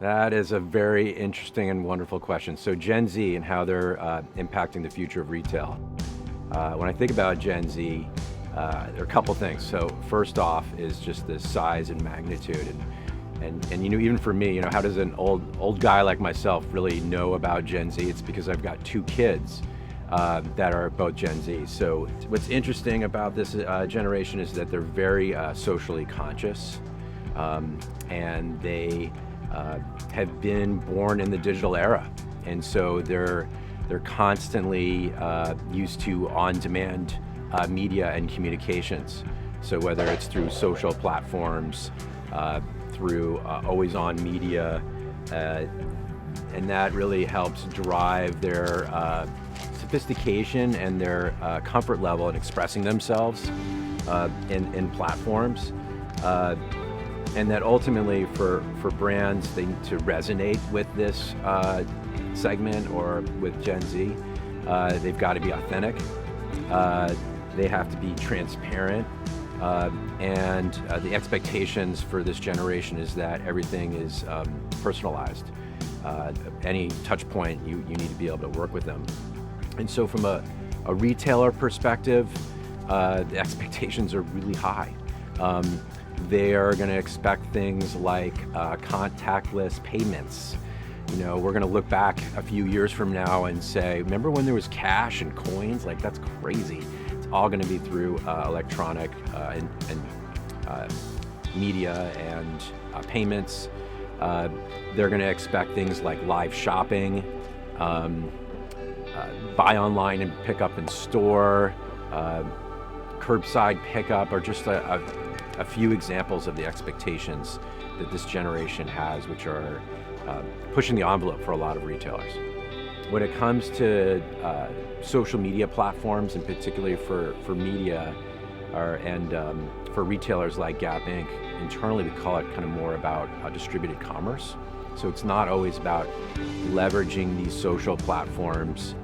That is a very interesting and wonderful question. So Gen Z and how they're impacting the future of retail. When I think about Gen Z, there are a couple things. So first off is just the size and magnitude, and even for me, how does an old guy like myself really know about Gen Z? It's because I've got two kids that are both Gen Z. So what's interesting about this generation is that they're very socially conscious, and they have been born in the digital era, and so they're constantly used to on-demand media and communications. So whether it's through social platforms, through always-on media, and that really helps drive their sophistication and their comfort level in expressing themselves in platforms. And that ultimately for brands, they need to resonate with this segment or with Gen Z. They've got to be authentic. They have to be transparent. And the expectations for this generation is that everything is personalized. Any touch point, you need to be able to work with them. And so from a retailer perspective, the expectations are really high. They are going to expect things like contactless payments. We're going to look back a few years from now and say, remember when there was cash and coins? Like, that's crazy. It's all going to be through electronic and media and payments. They're going to expect things like live shopping, buy online and pick up in store, curbside pickup, or just a few examples of the expectations that this generation has, which are pushing the envelope for a lot of retailers. When it comes to social media platforms, and particularly for media and for retailers like Gap Inc., internally we call it kind of more about distributed commerce. So it's not always about leveraging these social platforms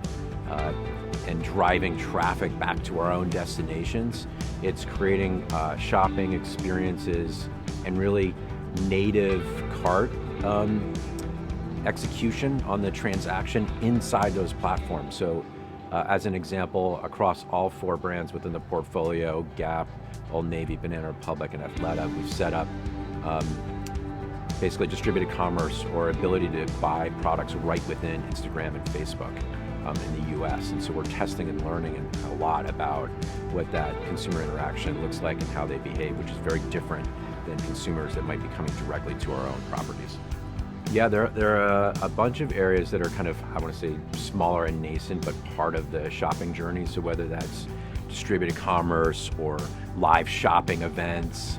and driving traffic back to our own destinations. It's creating shopping experiences and really native cart execution on the transaction inside those platforms. So as an example, across all four brands within the portfolio, Gap, Old Navy, Banana Republic, and Athleta, we've set up basically distributed commerce or ability to buy products right within Instagram and Facebook in the US. And so we're testing and learning a lot about what that consumer interaction looks like and how they behave, which is very different than consumers that might be coming directly to our own properties. Yeah, there are a bunch of areas that are kind of, I want to say, smaller and nascent, but part of the shopping journey. So whether that's distributed commerce or live shopping events,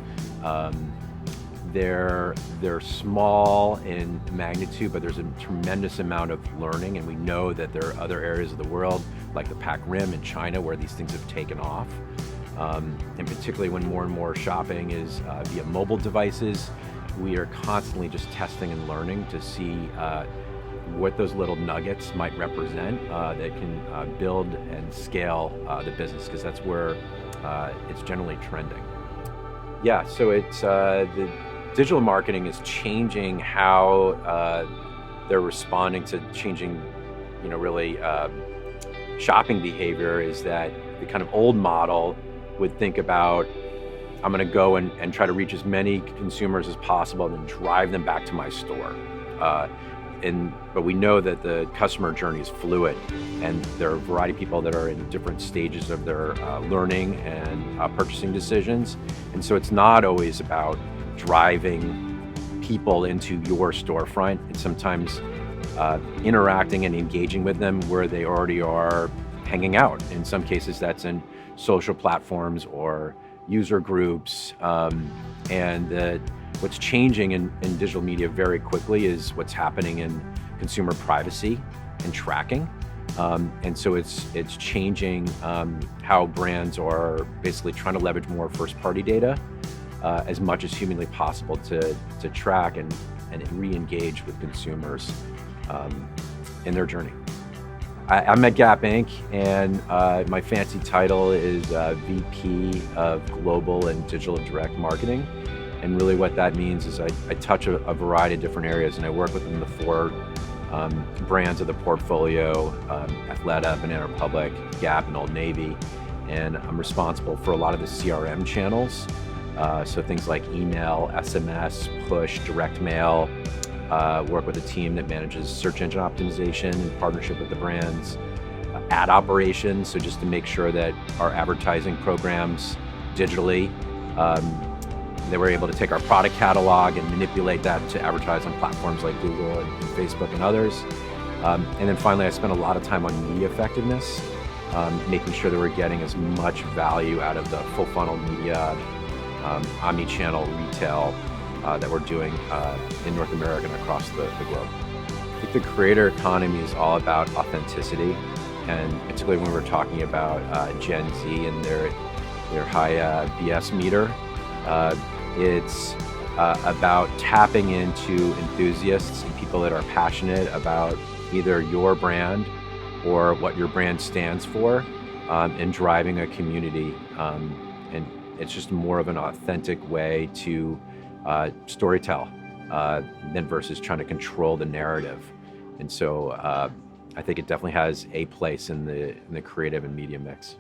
they're small in magnitude, but there's a tremendous amount of learning, and we know that there are other areas of the world, like the Pac Rim in China, where these things have taken off. And particularly when more and more shopping is via mobile devices, we are constantly just testing and learning to see what those little nuggets might represent that can build and scale the business, because that's where it's generally trending. Yeah, so it's the digital marketing is changing how they're responding to changing, really shopping behavior. Is that the kind of old model would think about, I'm going to go and try to reach as many consumers as possible and then drive them back to my store. But we know that the customer journey is fluid, and there are a variety of people that are in different stages of their learning and purchasing decisions. And so it's not always about driving people into your storefront. It's sometimes interacting and engaging with them where they already are hanging out. In some cases, that's in social platforms or user groups. What's changing in digital media very quickly is what's happening in consumer privacy and tracking. And so it's changing how brands are basically trying to leverage more first-party data as much as humanly possible to track and re-engage with consumers in their journey. I'm at Gap Inc., and my fancy title is VP of Global and Digital and Direct Marketing. And really what that means is I touch a variety of different areas, and I work within the four brands of the portfolio, Athleta, Banana Republic, Gap, and Old Navy. And I'm responsible for a lot of the CRM channels. So things like email, SMS, push, direct mail, work with a team that manages search engine optimization in partnership with the brands, ad operations, so just to make sure that our advertising programs digitally, they were able to take our product catalog and manipulate that to advertise on platforms like Google and Facebook and others. And then finally, I spent a lot of time on media effectiveness, making sure that we're getting as much value out of the full funnel media, omni-channel retail that we're doing in North America and across the globe. I think the creator economy is all about authenticity, and particularly when we're talking about Gen Z and their high BS meter. It's about tapping into enthusiasts and people that are passionate about either your brand or what your brand stands for, and driving a community. And it's just more of an authentic way to storytell than versus trying to control the narrative. And so I think it definitely has a place in the creative and media mix.